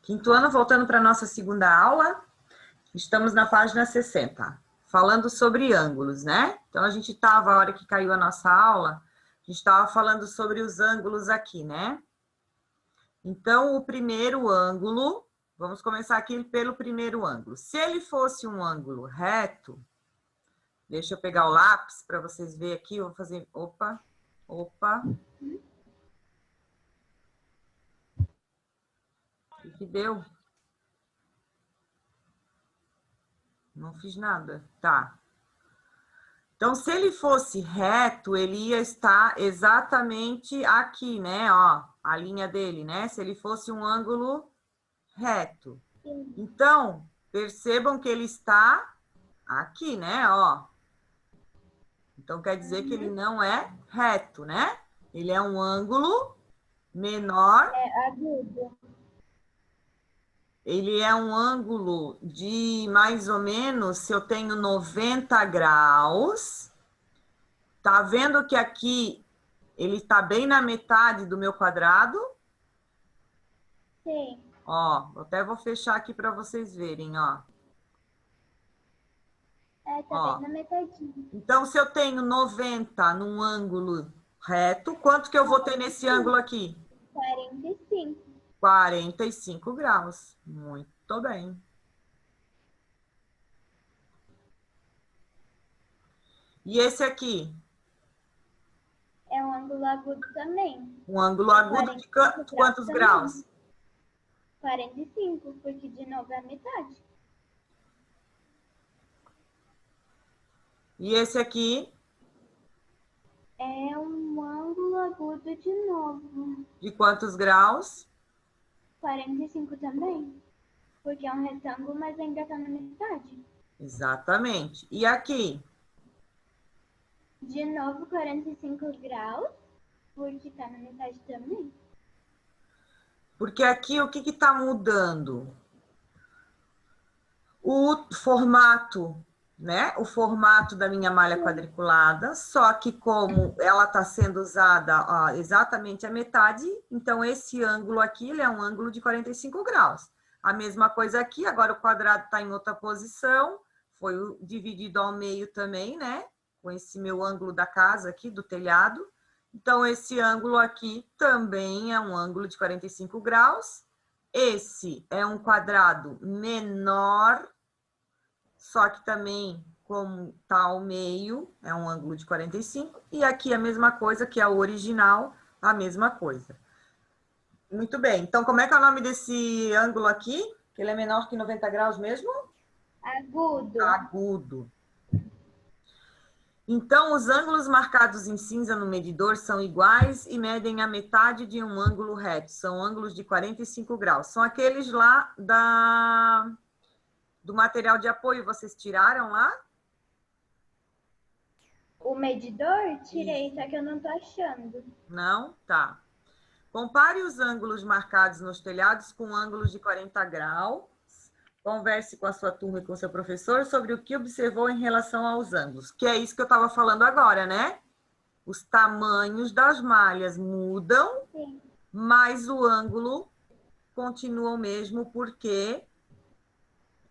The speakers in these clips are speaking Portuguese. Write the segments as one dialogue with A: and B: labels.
A: Quinto ano, voltando para a nossa segunda aula, estamos na página 60, falando sobre ângulos, né? Então, a gente estava, a hora que caiu a nossa aula, a gente estava falando sobre os ângulos aqui, né? Então, o primeiro ângulo, vamos começar aqui pelo primeiro ângulo. Se ele fosse um ângulo reto, deixa eu pegar o lápis para vocês verem aqui, eu vou fazer, opa. O que deu? Não fiz nada. Tá. Então, se ele fosse reto, ele ia estar exatamente aqui, né? Ó, a linha dele, né? Se ele fosse um ângulo reto. Então, percebam que ele está aqui, né? Ó. Então, quer dizer que ele não é reto, né? Ele é um ângulo menor.
B: É agudo.
A: Ele é um ângulo de mais ou menos, se eu tenho 90 graus, tá vendo que aqui ele está bem na metade do meu quadrado?
B: Sim.
A: Ó, até vou fechar aqui para vocês verem, ó.
B: É, tá
A: Ó.
B: bem na metadinha.
A: Então, se eu tenho 90 num ângulo reto, quanto que eu vou ter nesse ângulo aqui?
B: 45.
A: 45 graus. Muito bem. E esse aqui?
B: É um ângulo agudo também.
A: Um ângulo agudo de quantos graus?
B: 45, porque de novo é a metade.
A: E esse aqui?
B: É um ângulo agudo de novo.
A: De quantos graus?
B: 45 também. Porque é um retângulo, mas ainda tá na metade.
A: Exatamente. E aqui?
B: De novo, 45 graus, porque tá na metade também.
A: Porque aqui o que está mudando? O formato, né? O formato da minha malha quadriculada, só que como ela está sendo usada ó, exatamente a metade, então esse ângulo aqui ele é um ângulo de 45 graus. A mesma coisa aqui, agora o quadrado está em outra posição, foi dividido ao meio também, né? Com esse meu ângulo da casa aqui, do telhado. Então, esse ângulo aqui também é um ângulo de 45 graus. Esse é um quadrado menor, só que também, como está ao meio, é um ângulo de 45. E aqui a mesma coisa, que é o original, a mesma coisa. Muito bem. Então, como é que é o nome desse ângulo aqui? Que ele é menor que 90 graus mesmo?
B: Agudo.
A: Agudo. Então, os ângulos marcados em cinza no medidor são iguais e medem a metade de um ângulo reto. São ângulos de 45 graus. São aqueles lá do material de apoio. Vocês tiraram lá?
B: O medidor? Tirei, só que eu não tô achando.
A: Não? Tá. Compare os ângulos marcados nos telhados com ângulos de 40 graus. Converse com a sua turma e com o seu professor sobre o que observou em relação aos ângulos. Que é isso que eu estava falando agora, né? Os tamanhos das malhas mudam,
B: Sim.
A: mas o ângulo continua o mesmo, porque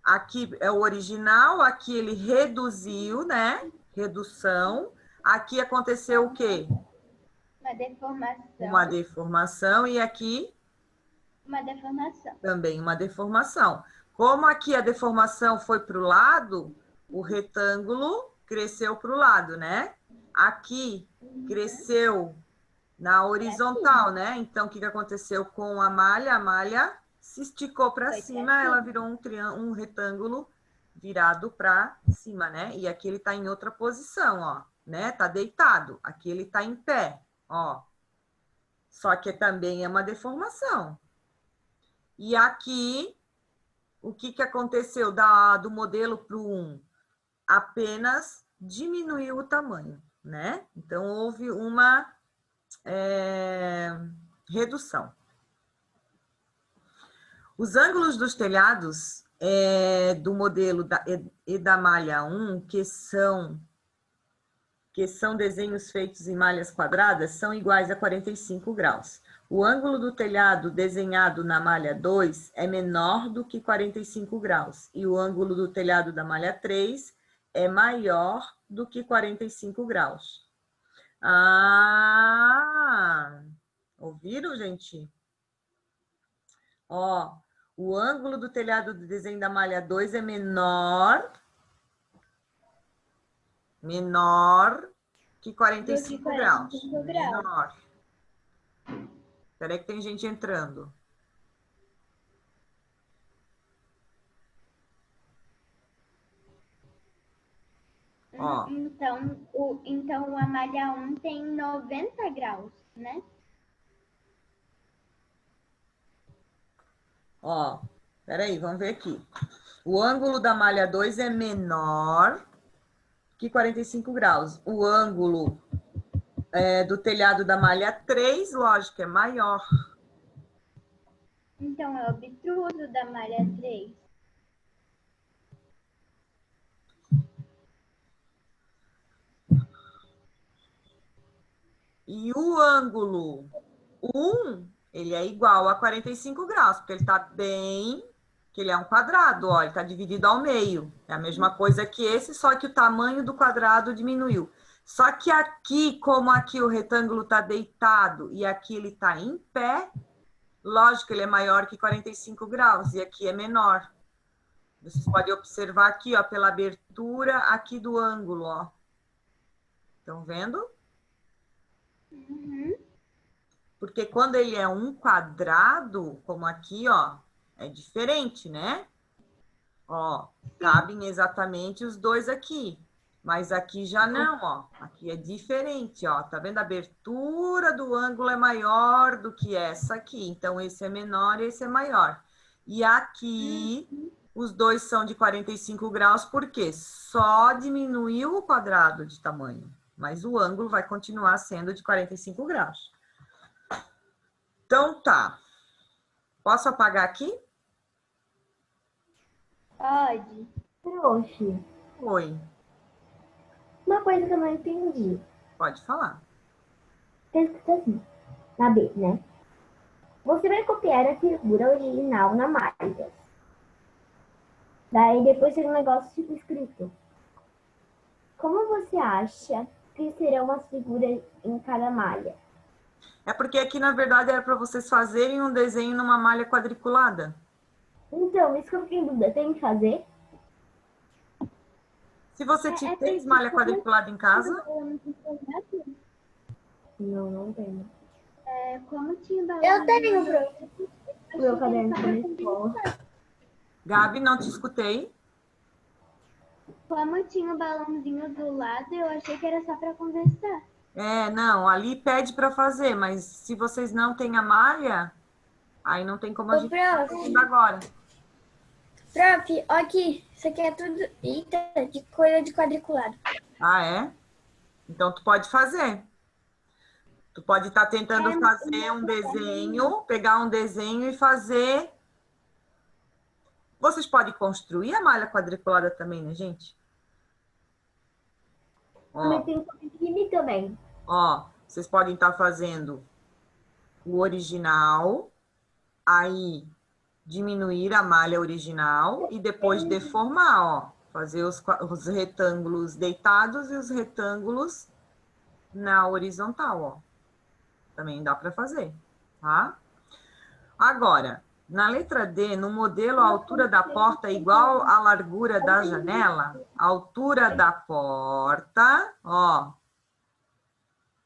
A: aqui é o original, aqui ele reduziu, né? Redução. Aqui aconteceu o quê?
B: Uma deformação.
A: Uma deformação, e aqui?
B: Uma deformação.
A: Também uma deformação. Como aqui a deformação foi para o lado, o retângulo cresceu para o lado, né? Aqui cresceu na horizontal, né? Então, o que aconteceu com a malha? A malha se esticou para cima, ela virou um retângulo virado para cima, né? E aqui ele está em outra posição, ó, né? Tá deitado. Aqui ele está em pé, ó. Só que também é uma deformação. E aqui, o que aconteceu do modelo para o 1? Apenas diminuiu o tamanho, né? Então, houve uma redução. Os ângulos dos telhados do modelo e da malha 1, que são desenhos feitos em malhas quadradas, são iguais a 45 graus. O ângulo do telhado desenhado na malha 2 é menor do que 45 graus e o ângulo do telhado da malha 3 é maior do que 45 graus. Ah, ouviram, gente? Ó, o ângulo do telhado do desenho da malha 2 é menor que 45 graus. Menor. Espera aí que tem gente entrando. Ó.
B: Então a malha 1 tem 90 graus, né?
A: Ó, peraí, vamos ver aqui. O ângulo da malha 2 é menor que 45 graus. O ângulo do telhado da malha 3, lógico, é maior.
B: Então é obtuso da malha 3.
A: E o ângulo 1, ele é igual a 45 graus, porque ele está bem, que ele é um quadrado, ó, ele está dividido ao meio. É a mesma coisa que esse, só que o tamanho do quadrado diminuiu. Só que aqui, como aqui o retângulo está deitado e aqui ele está em pé, lógico, ele é maior que 45 graus e aqui é menor. Vocês podem observar aqui, ó, pela abertura aqui do ângulo, ó. Estão vendo?
B: Uhum.
A: Porque quando ele é um quadrado, como aqui, ó, é diferente, né? Ó, cabem exatamente os dois aqui. Mas aqui já não, ó. Aqui é diferente, ó. Tá vendo? A abertura do ângulo é maior do que essa aqui. Então, esse é menor e esse é maior. E aqui, os dois são de 45 graus, porque só diminuiu o quadrado de tamanho. Mas o ângulo vai continuar sendo de 45 graus. Então, tá. Posso apagar aqui?
B: Pode.
C: Prof,
A: Oi.
C: uma coisa que eu não entendi.
A: Pode falar.
C: Tá escrito assim, na B, né? Você vai copiar a figura original na malha. Daí depois tem um negócio tipo escrito. Como você acha que serão as figuras em cada malha?
A: É porque aqui, na verdade, era para vocês fazerem um desenho numa malha quadriculada.
C: Então, isso que eu fiquei em dúvida, tem que fazer?
A: Se você tem malha quadriculada em casa,
C: Não, não tenho.
B: Como tinha
C: Eu tenho, prof. O meu caderno da escola.
A: Gabi, não te escutei.
B: Como tinha o balãozinho do lado, eu achei que era só para conversar.
A: É, não, ali pede para fazer, mas se vocês não têm a malha, aí não tem como a gente fazer agora.
C: Prof, ó aqui, isso aqui é tudo de coisa de quadriculado.
A: Ah, é? Então, tu pode fazer. Tu pode estar tentando fazer um desenho, pegar um desenho e fazer. Vocês podem construir a malha quadriculada também, né, gente?
C: Mas tem que imprimir também.
A: Ó, vocês podem estar fazendo o original, aí diminuir a malha original e depois deformar, ó. Fazer os retângulos deitados e os retângulos na horizontal, ó. Também dá para fazer, tá? Agora, na letra D, no modelo, a altura da porta é igual à largura da janela. A altura da porta, ó.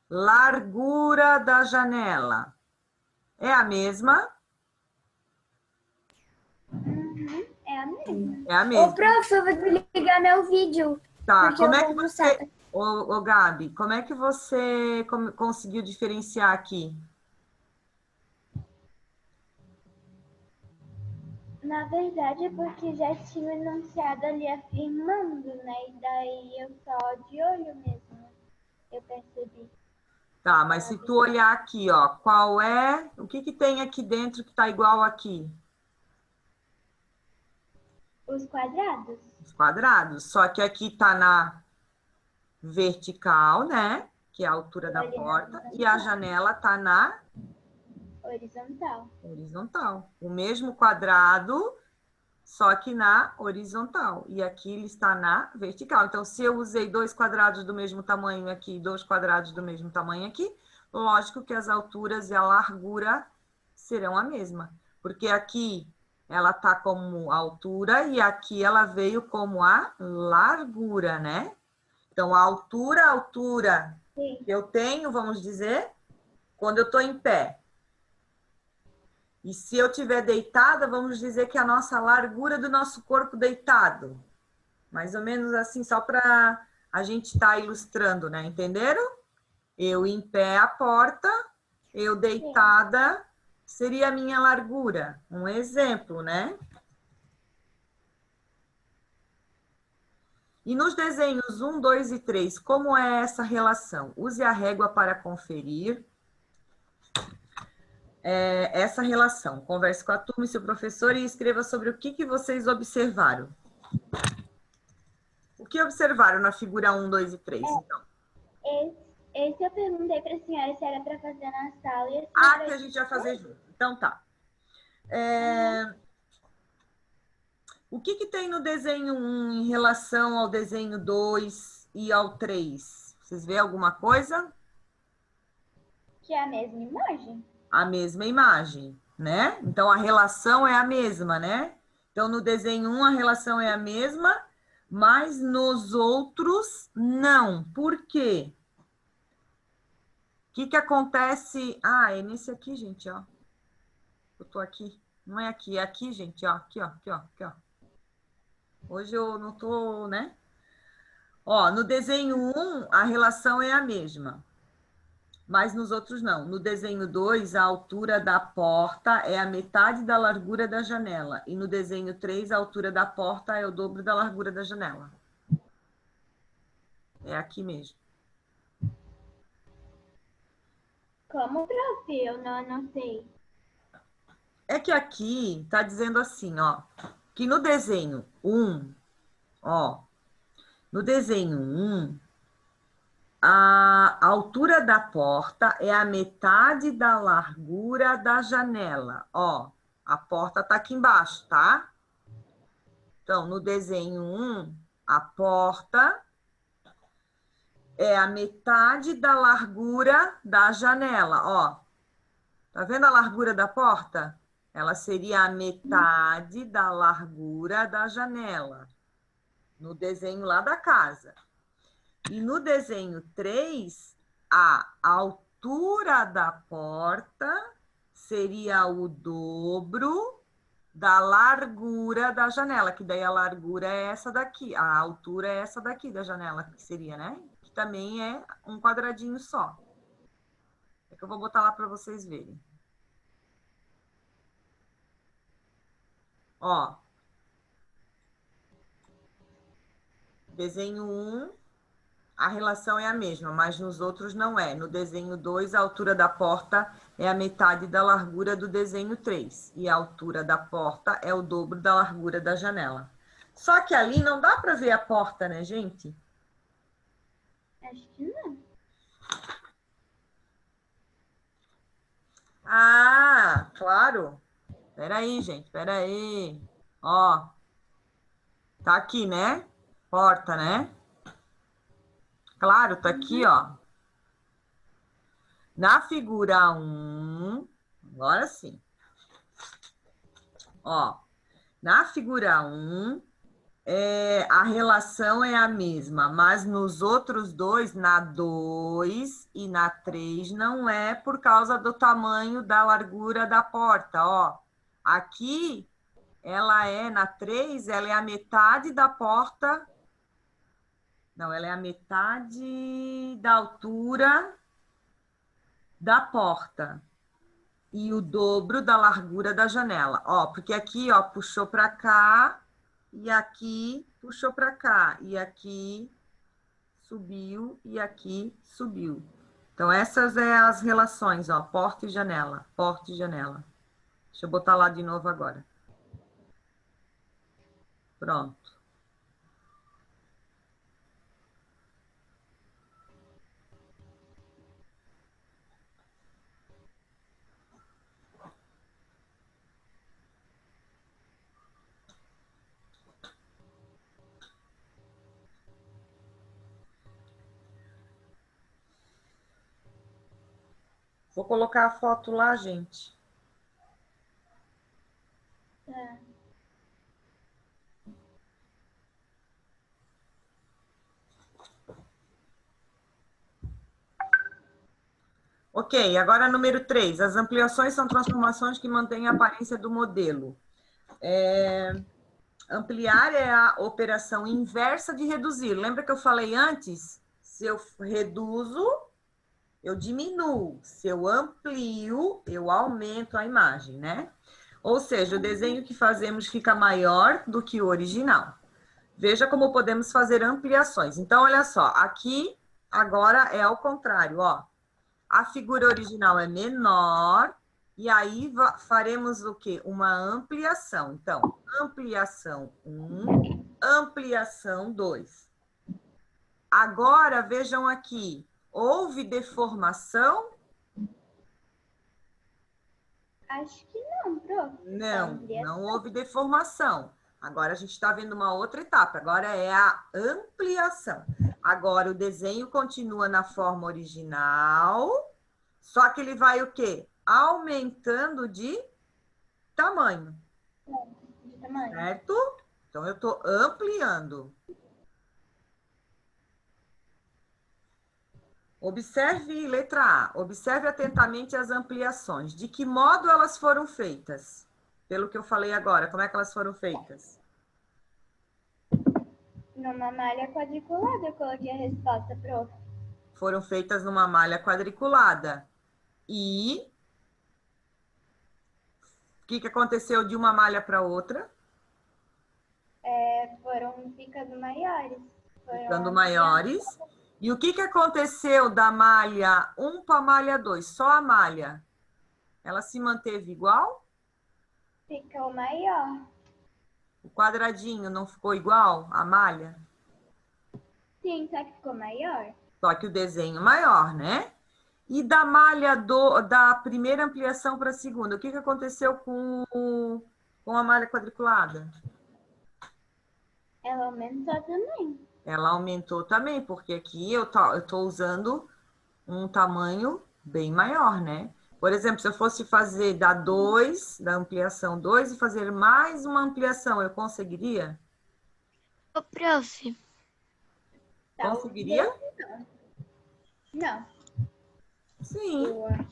A: Largura da janela. É a mesma?
B: É a mesma.
A: É a mesma.
C: Ô, prof, eu vou desligar meu vídeo.
A: Tá,
C: porque
A: como
C: eu
A: é que
C: vou
A: você... Ô, Gabi, como é que você conseguiu diferenciar aqui?
B: Na verdade, é porque já tinha o enunciado ali afirmando, né? E daí eu só de olho mesmo, eu percebi.
A: Tá, mas se tu olhar aqui, ó, qual é... O que que tem aqui dentro que tá igual aqui?
B: Os quadrados.
A: Os quadrados. Só que aqui tá na vertical, né? Que é a altura da porta. E a janela tá na
B: Horizontal.
A: Horizontal. O mesmo quadrado, só que na horizontal. E aqui ele está na vertical. Então, se eu usei 2 quadrados do mesmo tamanho aqui e 2 quadrados do mesmo tamanho aqui, lógico que as alturas e a largura serão a mesma. Porque aqui ela está como altura e aqui ela veio como a largura, né? Então, a altura
B: Sim.
A: que eu tenho, vamos dizer, quando eu estou em pé. E se eu estiver deitada, vamos dizer que a nossa largura do nosso corpo deitado. Mais ou menos assim, só para a gente estar ilustrando, né? Entenderam? Eu em pé a porta, eu deitada seria a minha largura. Um exemplo, né? E nos desenhos 1, 2 e 3, como é essa relação? Use a régua para conferir essa relação. Converse com a turma e seu professor e escreva sobre o que vocês observaram. O que observaram na figura 1, 2 e 3, então?
B: Esse eu perguntei para a senhora se era para fazer na sala e a
A: Ah,
B: senhora
A: que a gente vai fazer
B: disse
A: junto. Então tá. O que tem no desenho 1 em relação ao desenho 2 e ao 3? Vocês veem alguma coisa?
B: que é a mesma imagem.
A: A mesma imagem, né? Então a relação é a mesma, né? Então no desenho 1 a relação é a mesma, mas nos outros não. Por quê? O que acontece? Ah, é nesse aqui, gente, ó. Eu tô aqui. Não é aqui, é aqui, gente, ó. Aqui, ó, aqui, ó, aqui, ó. Hoje eu não tô, né? Ó, no desenho 1, a relação é a mesma, mas nos outros não. No desenho 2, a altura da porta é a metade da largura da janela. E no desenho 3, a altura da porta é o dobro da largura da janela. É aqui mesmo.
B: Como, prof? Eu não anotei.
A: É que aqui tá dizendo assim, ó, que no desenho 1, ó, no desenho 1, a altura da porta é a metade da largura da janela. Ó, a porta tá aqui embaixo, tá? Então, no desenho 1, a porta é a metade da largura da janela. Ó, tá vendo a largura da porta? Ela seria a metade da largura da janela. No desenho lá da casa. E no desenho 3, a altura da porta seria o dobro da largura da janela, que daí a largura é essa daqui, a altura é essa daqui da janela, que seria, né? Que também é um quadradinho só. É que eu vou botar lá para vocês verem. Ó. Desenho 1, a relação é a mesma, mas nos outros não é. No desenho 2, a altura da porta é a metade da largura do desenho 3. E a altura da porta é o dobro da largura da janela. Só que ali não dá para ver a porta, né, gente?
B: Acho que não.
A: Ah, claro. Peraí, gente, peraí. Ó, tá aqui, né? Porta, né? Claro, tá aqui, ó. Na figura 1, agora sim. Ó, na figura 1, a relação é a mesma, mas nos outros dois, na 2 e na 3, não é por causa do tamanho da largura da porta, ó. Aqui, na 3, ela é a metade da porta. Não, ela é a metade da altura da porta e o dobro da largura da janela. Ó, porque aqui, ó, puxou para cá e aqui puxou para cá e aqui subiu e aqui subiu. Então essas é as relações, ó, porta e janela, porta e janela. Deixa eu botar lá de novo agora. Pronto. Vou colocar a foto lá, gente.
B: Tá.
A: Ok, agora número 3. As ampliações são transformações que mantêm a aparência do modelo. Ampliar é a operação inversa de reduzir. Lembra que eu falei antes? Se eu reduzo, eu diminuo. Se eu amplio, eu aumento a imagem, né? Ou seja, o desenho que fazemos fica maior do que o original. Veja como podemos fazer ampliações. Então, olha só, aqui agora é ao contrário, ó. A figura original é menor, e aí faremos o quê? Uma ampliação. Então, ampliação 1, ampliação 2. Agora, vejam aqui, houve deformação?
B: Acho que não, prof.
A: Não, não houve deformação. Agora a gente está vendo uma outra etapa, agora é a ampliação. Agora o desenho continua na forma original, só que ele vai o quê? Aumentando de tamanho,
B: De tamanho.
A: certo? Então eu estou ampliando. Observe, letra A, observe atentamente as ampliações. De que modo elas foram feitas? Pelo que eu falei agora, como é que elas foram feitas?
B: Numa malha quadriculada, eu coloquei a resposta, prof.
A: Foram feitas numa malha quadriculada. E o que aconteceu de uma malha para outra?
B: Foram ficando maiores.
A: Ficando maiores. E o que aconteceu da malha 1 para a malha 2? Só a malha. Ela se manteve igual?
B: Ficou maior.
A: O quadradinho não ficou igual à malha?
B: Sim, só que ficou maior.
A: Só que o desenho maior, né? E da malha da primeira ampliação para a segunda, o que aconteceu com a malha quadriculada?
B: Ela aumentou também.
A: Ela aumentou também, porque aqui eu estou usando um tamanho bem maior, né? Por exemplo, se eu fosse fazer da 2, da ampliação 2, e fazer mais uma ampliação, eu conseguiria?
D: Ô, prof,
A: Conseguiria?
B: Não.
A: Sim,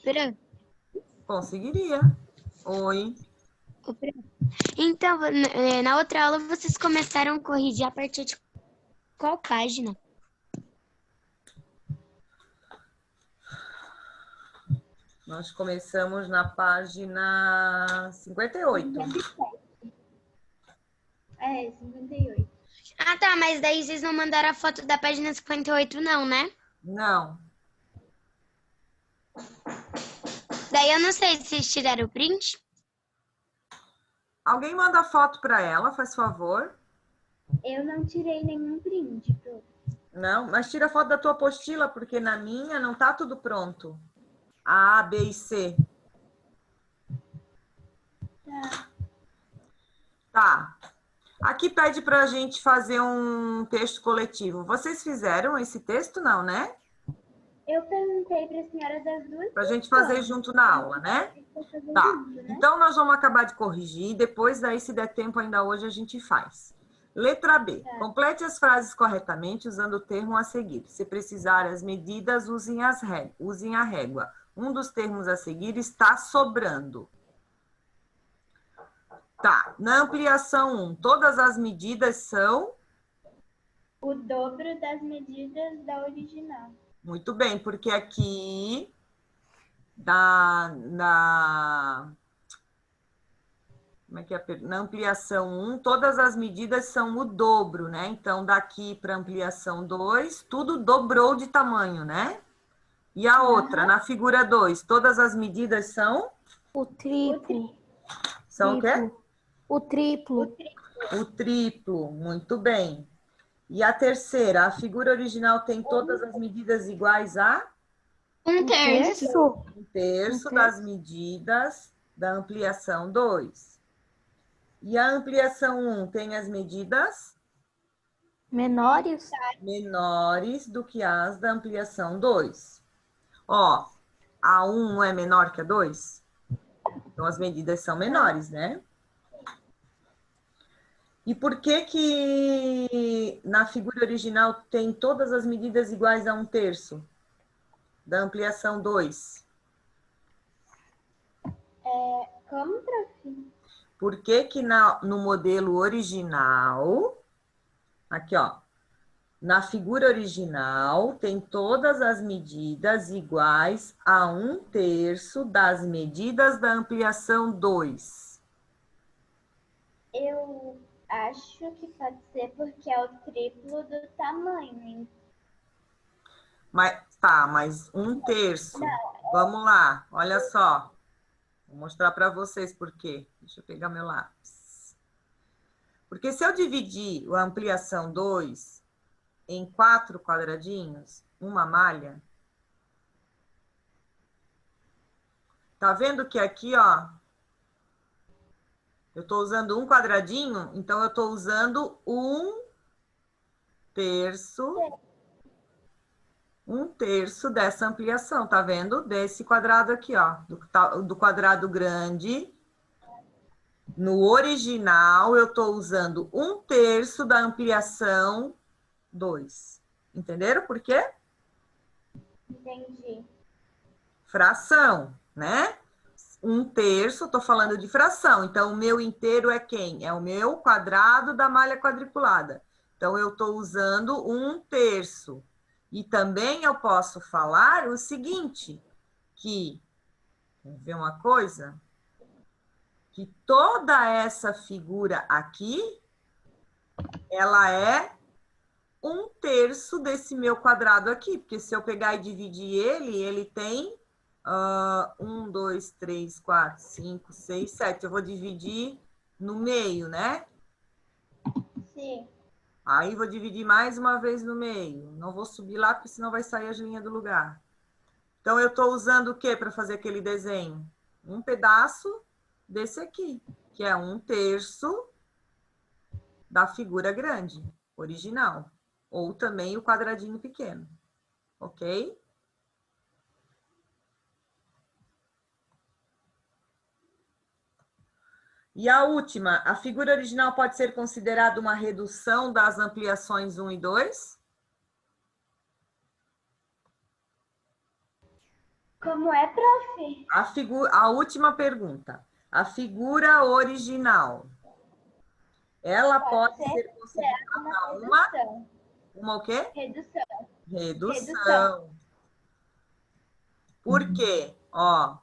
D: prof,
A: conseguiria. Oi.
D: ô, prof. Então, na outra aula vocês começaram a corrigir a partir de qual página?
A: Nós começamos na página 58.
B: 58.
D: Ah, tá, mas daí vocês não mandaram a foto da página 58 não, né?
A: Não.
D: Daí eu não sei se vocês tiraram o print.
A: Alguém manda foto para ela, faz favor.
B: Eu não tirei nenhum print, prof.
A: Não, mas tira foto da tua apostila, porque na minha não tá tudo pronto. A, B e C. Tá. Aqui pede para a gente fazer um texto coletivo. Vocês fizeram esse texto, não, né?
B: Eu perguntei para a senhora das duas.
A: Para a gente fazer junto na aula, né? Tá. Então, nós vamos acabar de corrigir. Depois, daí, se der tempo ainda hoje, a gente faz. Letra B. Complete as frases corretamente usando o termo a seguir. Se precisar as medidas, usem a régua. Um dos termos a seguir está sobrando. Tá. Na ampliação 1, todas as medidas são?
B: O dobro das medidas da original.
A: Muito bem, porque aqui na ampliação 1, todas as medidas são o dobro, né? Então, daqui para ampliação 2, tudo dobrou de tamanho, né? E a outra, na figura 2, todas as medidas são?
C: O triplo.
A: São o quê?
C: O triplo.
A: O triplo, muito bem. E a terceira, a figura original tem todas as medidas iguais a?
D: Um terço.
A: Um terço das medidas da ampliação 2. E a ampliação 1 tem as medidas?
C: Menores.
A: Menores do que as da ampliação 2. Ó, A1 não é menor que a 2? Então, as medidas são menores, né? E por que que na figura original tem todas as medidas iguais a 1/3 da ampliação 2?
B: Como, prof?
A: Por que que no modelo original, aqui ó, na figura original tem todas as medidas iguais a 1/3 das medidas da ampliação 2?
B: Eu acho que pode ser porque é o triplo do tamanho.
A: Mas, tá, mas 1/3. Vamos lá, olha só. Vou mostrar para vocês por quê. Deixa eu pegar meu lápis. Porque se eu dividir a ampliação 2 em 4 quadradinhos, uma malha, tá vendo que aqui, ó, eu estou usando um quadradinho, então eu estou usando 1/3 dessa ampliação, tá vendo? Desse quadrado aqui, ó, do quadrado grande. No original, eu estou usando 1/3 da ampliação 2. Entenderam por quê?
B: Entendi.
A: Fração, né? 1/3, estou falando de fração. Então, o meu inteiro é quem? É o meu quadrado da malha quadriculada. Então, eu estou usando 1/3. E também eu posso falar o seguinte, que, vamos ver uma coisa? Que toda essa figura aqui, ela é 1/3 desse meu quadrado aqui. Porque se eu pegar e dividir ele tem 1, 2, 3, 4, 5, 6, 7. Eu vou dividir no meio, né?
B: Sim.
A: Aí vou dividir mais uma vez no meio. Não vou subir lá, porque senão vai sair as linhas do lugar. Então, eu estou usando o que para fazer aquele desenho? Um pedaço desse aqui, que é 1/3 da figura grande, original. Ou também o quadradinho pequeno. Ok? E a última, a figura original pode ser considerada uma redução das ampliações 1 e 2?
B: Como é, prof?
A: A última pergunta. A figura original, ela pode ser considerada uma o quê?
B: Redução.
A: Redução. Por quê? Ó,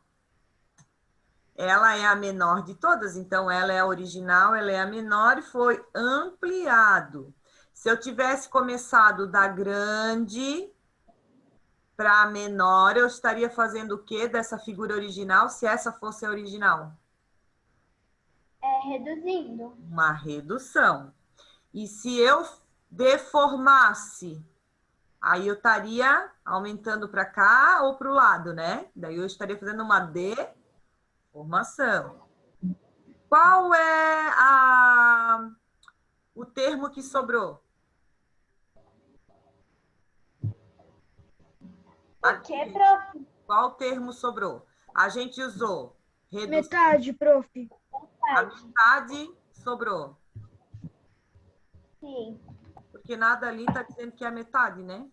A: ela é a menor de todas, então ela é a original, ela é a menor e foi ampliado. Se eu tivesse começado da grande para a menor, eu estaria fazendo o quê dessa figura original, se essa fosse a original?
B: Reduzindo.
A: Uma redução. E se eu deformasse, aí eu estaria aumentando para cá ou para o lado, né? Daí eu estaria fazendo uma deformação. Qual é o termo que sobrou?
B: O que, prof?
A: Qual termo sobrou? A gente usou redução.
E: Metade, prof.
A: A metade sobrou.
B: Sim.
A: Porque nada ali está dizendo que é a metade, né?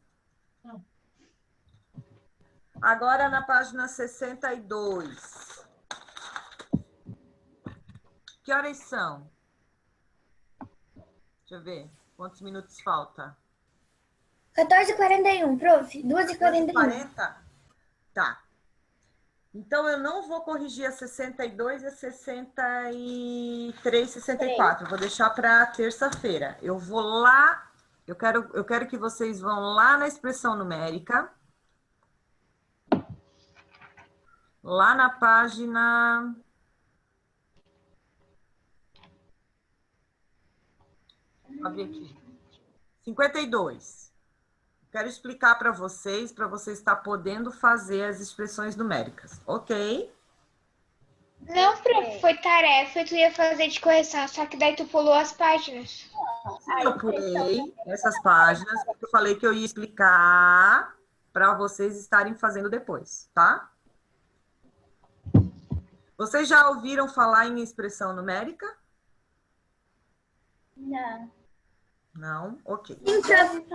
A: Agora na página 62. Que horas são? Deixa eu ver. Quantos minutos falta?
C: 14h41, prof. 2h41.
A: 40? Tá. Então, eu não vou corrigir a 62 e a 63, 64. Eu vou deixar para terça-feira. Eu vou lá, eu quero que vocês vão lá na expressão numérica. Lá na página... Deixa eu ver aqui. 52. Quero explicar para vocês estar podendo fazer as expressões numéricas, ok?
E: Não, prof, foi tarefa e tu ia fazer de correção, só que daí tu pulou as páginas.
A: Eu pulei essas páginas, porque eu falei que eu ia explicar para vocês estarem fazendo depois, tá? Vocês já ouviram falar em expressão numérica?
B: Não.
A: Não? Ok.
B: Então,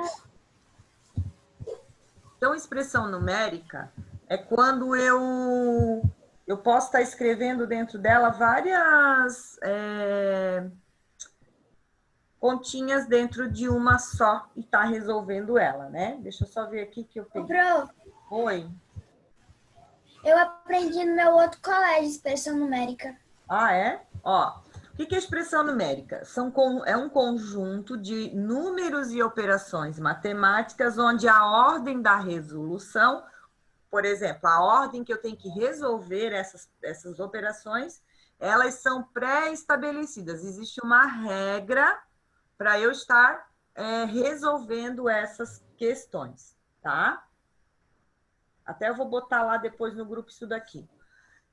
A: Então, expressão numérica é quando eu posso estar escrevendo dentro dela várias continhas dentro de uma só e tá resolvendo ela, né? Deixa eu só ver aqui que eu peguei.
F: Prof,
A: Oi.
F: eu aprendi no meu outro colégio expressão numérica.
A: Ah, é? Ó, o que é expressão numérica? É um conjunto de números e operações matemáticas onde a ordem da resolução, por exemplo, a ordem que eu tenho que resolver essas operações, elas são pré-estabelecidas. Existe uma regra para eu estar resolvendo essas questões, tá? Até eu vou botar lá depois no grupo isso daqui.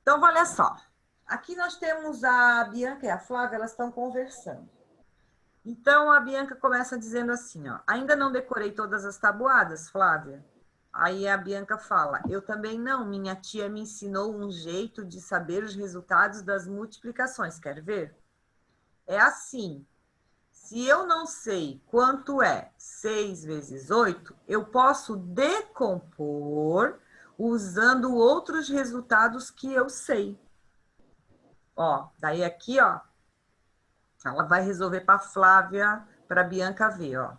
A: Então, olha só. Aqui nós temos a Bianca e a Flávia, elas estão conversando. Então, a Bianca começa dizendo assim, ó, ainda não decorei todas as tabuadas, Flávia? Aí a Bianca fala, eu também não, minha tia me ensinou um jeito de saber os resultados das multiplicações, quer ver? É assim, se eu não sei quanto é 6 vezes 8, eu posso decompor usando outros resultados que eu sei. Ó, daí aqui, ó, ela vai resolver para a Flávia, para a Bianca ver, ó.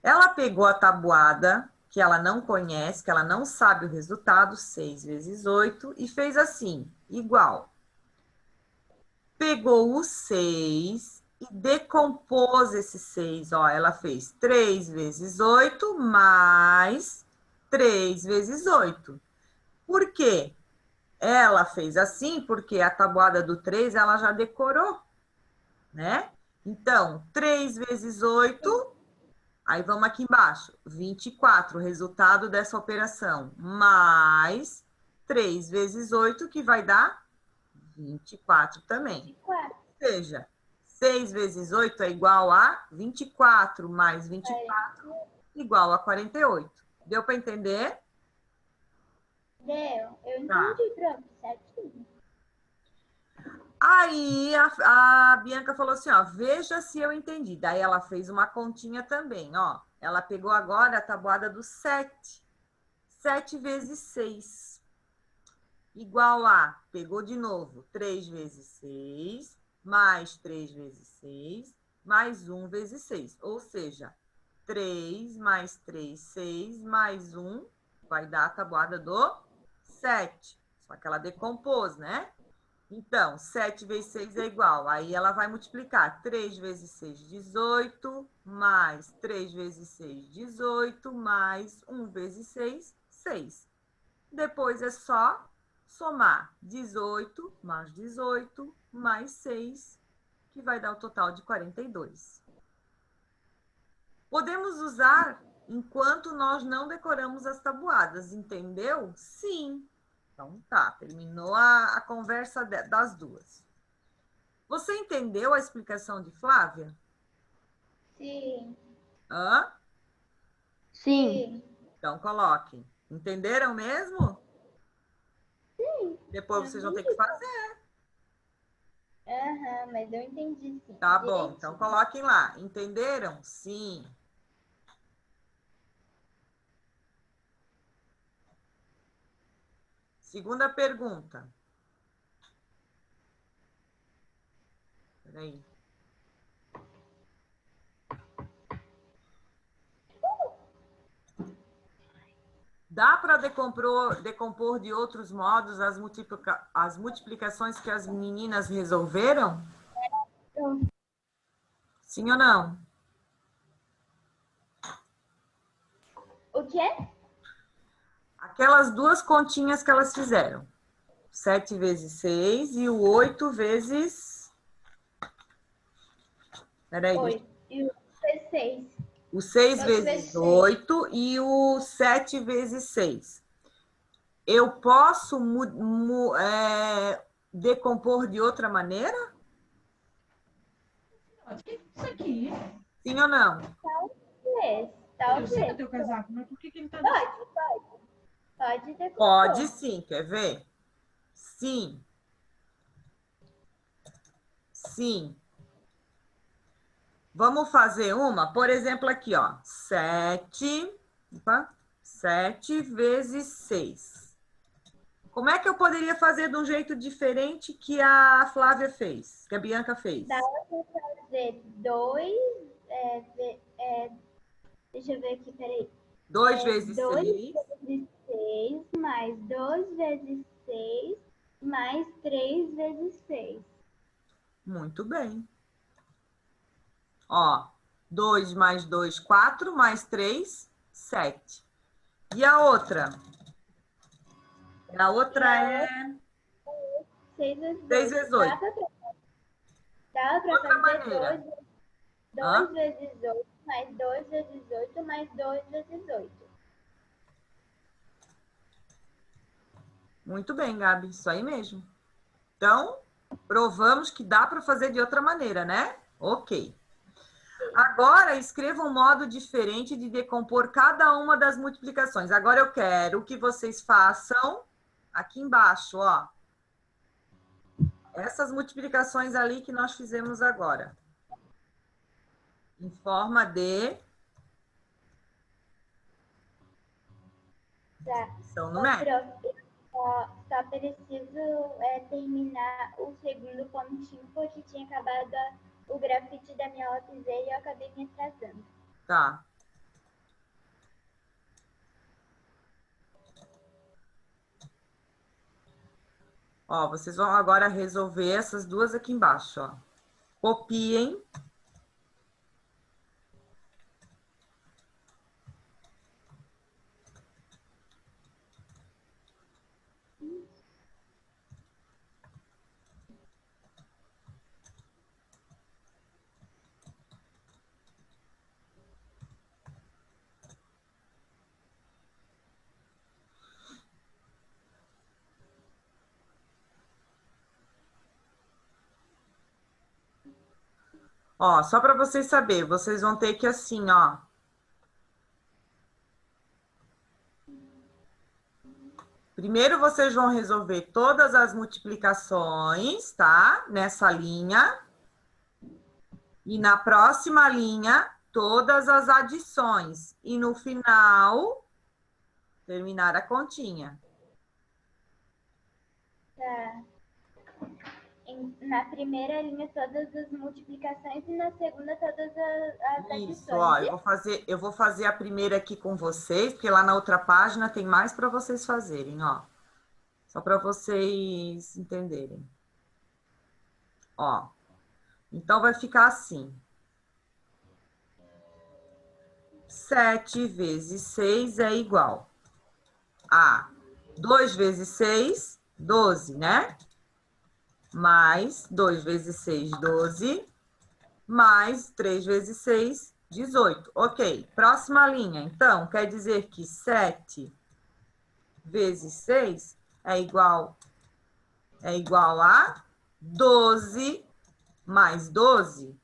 A: Ela pegou a tabuada, que ela não conhece, que ela não sabe o resultado, 6 vezes 8, e fez assim, igual. Pegou o 6 e decompôs esse 6, ó. Ela fez 3 vezes 8 mais 3 vezes 8. Por quê? Ela fez assim porque a tabuada do 3 ela já decorou, né? Então, 3 vezes 8, aí vamos aqui embaixo, 24, o resultado dessa operação, mais 3 vezes 8, que vai dar 24 também.
B: 24.
A: Ou seja, 6 vezes 8 é igual a 24, mais 24 igual a 48. Deu para entender?
B: Deu. Eu
A: Tá.
B: entendi, prof, certinho.
A: Aí a Bianca falou assim, ó, veja se eu entendi. Daí ela fez uma continha também, ó. Ela pegou agora a tabuada do 7. 7 vezes 6. Igual a, pegou de novo, 3 vezes 6, mais 3 vezes 6, mais 1 vezes 6. Ou seja, 3 mais 3, 6, mais 1, vai dar a tabuada do 7. Só que ela decompôs, né? Então, 7 vezes 6 é igual. Aí ela vai multiplicar 3 vezes 6, 18, mais 3 vezes 6, 18, mais 1 vezes 6, 6. Depois é só somar 18 mais 18, mais 6, que vai dar o total de 42. Podemos usar enquanto nós não decoramos as tabuadas, entendeu? Sim. Então, tá, terminou a conversa das duas. Você entendeu a explicação de Flávia?
B: Sim.
A: Hã?
D: Sim.
A: Então, coloquem. Entenderam mesmo?
B: Sim.
A: Depois vocês vão ter que fazer.
B: Aham, mas eu entendi sim.
A: Tá bom,
B: direitinho.
A: então coloquem lá. Entenderam? Sim. Segunda pergunta. Peraí. Dá para decompor de outros modos as multiplicações que as meninas resolveram? Sim ou não?
B: O quê?
A: Aquelas duas continhas que elas fizeram. 7 vezes 6 e o 8 vezes... Peraí.
B: 8. E o 6.
A: O 6
B: 8
A: vezes
B: vezes
A: 8 e o 7 vezes 6. Eu posso decompor de outra maneira?
G: Isso aqui.
A: Sim ou não?
B: Talvez.
G: Eu sei que é
B: Talvez.
G: teu casaco, mas por que ele tá...
B: Pode decompor.
A: Pode sim, quer ver? Sim. Sim. Vamos fazer uma, por exemplo, aqui, ó. 7 vezes 6. Como é que eu poderia fazer de um jeito diferente que a Flávia fez, que a Bianca fez?
B: Dá pra fazer 2, deixa eu ver aqui, peraí.
A: 2 vezes
B: 2
A: 6.
B: vezes 6, mais 2 vezes 6, mais 3 vezes 6.
A: Muito bem. Ó, 2 mais 2, 4, mais 3, 7. E a outra? A outra é
B: 6 vezes
A: 6
B: 8.
A: vezes 8.
B: Dá pra
A: Outra
B: fazer
A: maneira.
B: 2 vezes 8, mais 2 vezes 8, mais 2 vezes 8.
A: Muito bem, Gabi, isso aí mesmo. Então, provamos que dá para fazer de outra maneira, né? Ok. Agora, escreva um modo diferente de decompor cada uma das multiplicações. Agora, eu quero que vocês façam aqui embaixo, ó. Essas multiplicações ali que nós fizemos agora. Em forma de expressão numérica.
B: Só preciso terminar o segundo pontinho, porque tinha acabado o grafite da minha lápis e eu acabei me atrasando.
A: Tá. Ó, vocês vão agora resolver essas duas aqui embaixo, ó. Copiem. Ó, só para vocês saberem, vocês vão ter que assim, ó. Primeiro vocês vão resolver todas as multiplicações, tá? Nessa linha. E na próxima linha, todas as adições. E no final, terminar a continha.
B: Tá. Na primeira linha, todas as multiplicações e na segunda, todas as adições.
A: Isso, ó, eu vou fazer a primeira aqui com vocês, porque lá na outra página tem mais para vocês fazerem, ó. Só para vocês entenderem. Ó, então vai ficar assim. 7 vezes 6 é igual a 2 vezes 6, 12, né? Mais 2 vezes 6, 12. Mais 3 vezes 6, 18. Ok, próxima linha. Então, quer dizer que 7 vezes 6 é igual a 12 mais 12.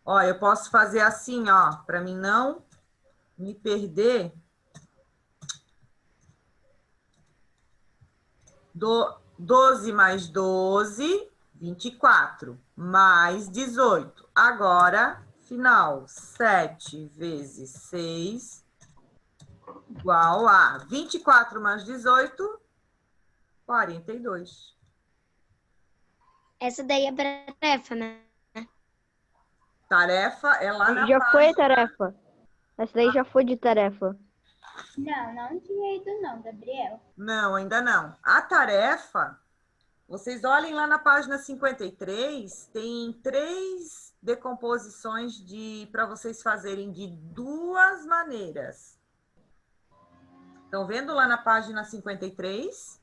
A: Ó, eu posso fazer assim, ó, para mim não me perder. 12 mais 12, 24, mais 18. Agora, final, 7 vezes 6, igual a 24 mais 18, 42.
D: Essa daí é para tarefa, né?
A: Tarefa é lá na
G: Já
A: página.
G: foi a tarefa. Essa daí já foi de tarefa.
B: Não tinha ido não, Gabriel.
A: Não, ainda não. A tarefa, vocês olhem lá na página 53, tem 3 decomposições para vocês fazerem de 2 maneiras. Estão vendo lá na página 53?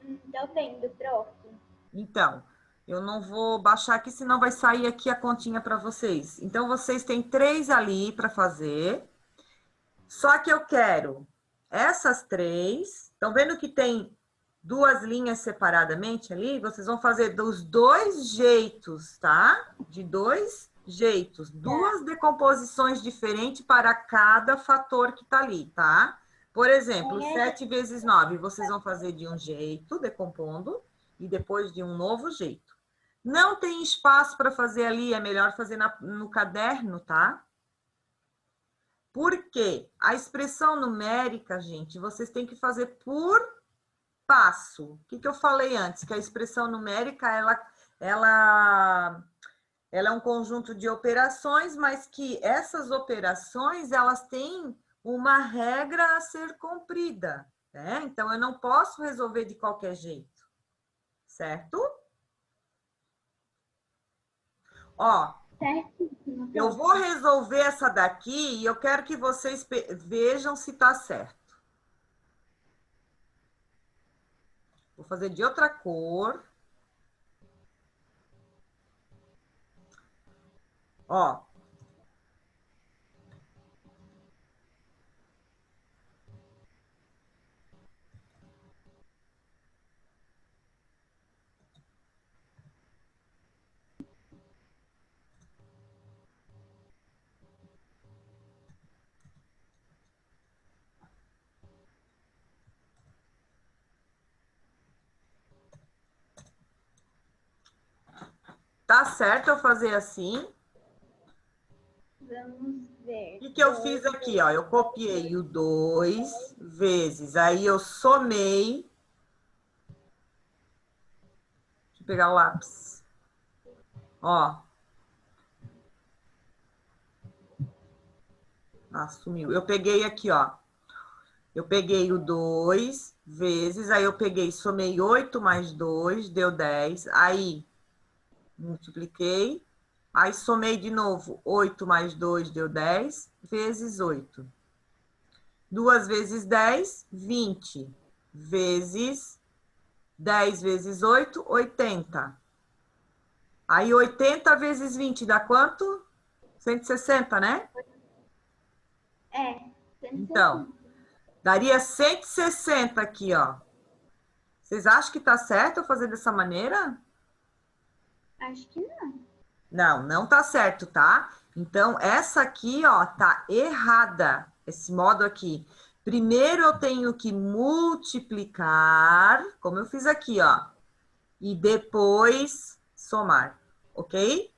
B: Tô vendo, prof.
A: Então, eu não vou baixar aqui, senão vai sair aqui a continha para vocês. Então, vocês têm 3 ali para fazer. Só que eu quero essas 3. Estão vendo que tem 2 linhas separadamente ali? Vocês vão fazer dos 2 jeitos, tá? De 2 jeitos. 2 decomposições diferentes para cada fator que tá ali, tá? Por exemplo, 7 vezes 9, vocês vão fazer de um jeito, decompondo. e depois de um novo jeito. Não tem espaço para fazer ali, é melhor fazer no caderno, tá? Por quê? A expressão numérica, gente, vocês têm que fazer por passo. O que eu falei antes? Que a expressão numérica, ela é um conjunto de operações, mas que essas operações, elas têm uma regra a ser cumprida, né? Então, eu não posso resolver de qualquer jeito, certo? Ó, eu vou resolver essa daqui e eu quero que vocês vejam se tá certo. Vou fazer de outra cor. Ó. Tá certo eu fazer assim?
B: Vamos ver.
A: O que eu fiz aqui, ó? Eu copiei o 2 vezes, aí eu somei. Deixa eu pegar o lápis. Ó. Ah, sumiu. Eu peguei aqui, ó. Eu peguei o 2 vezes, aí eu peguei, somei 8 mais 2, deu 10. Aí, multipliquei. Aí, somei de novo, 8 mais 2 deu 10, vezes 8. 2 vezes 10, 20. Vezes 10 vezes 8, 80. Aí, 80 vezes 20 dá quanto? 160, né?
B: É.
A: Então, daria 160 aqui, ó. Vocês acham que tá certo eu fazer dessa maneira?
B: Acho que não.
A: Não, não tá certo, tá? Então, essa aqui, ó, tá errada. Esse modo aqui. Primeiro eu tenho que multiplicar, como eu fiz aqui, ó. E depois somar, ok?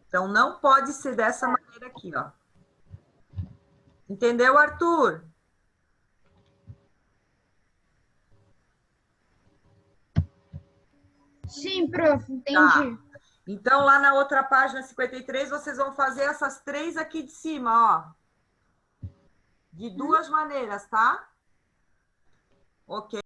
A: Então, não pode ser dessa maneira aqui, ó. Entendeu, Arthur?
E: Sim, prof, entendi.
A: Tá. Então, lá na outra página 53, vocês vão fazer essas 3 aqui de cima, ó. De 2 maneiras, tá? Ok.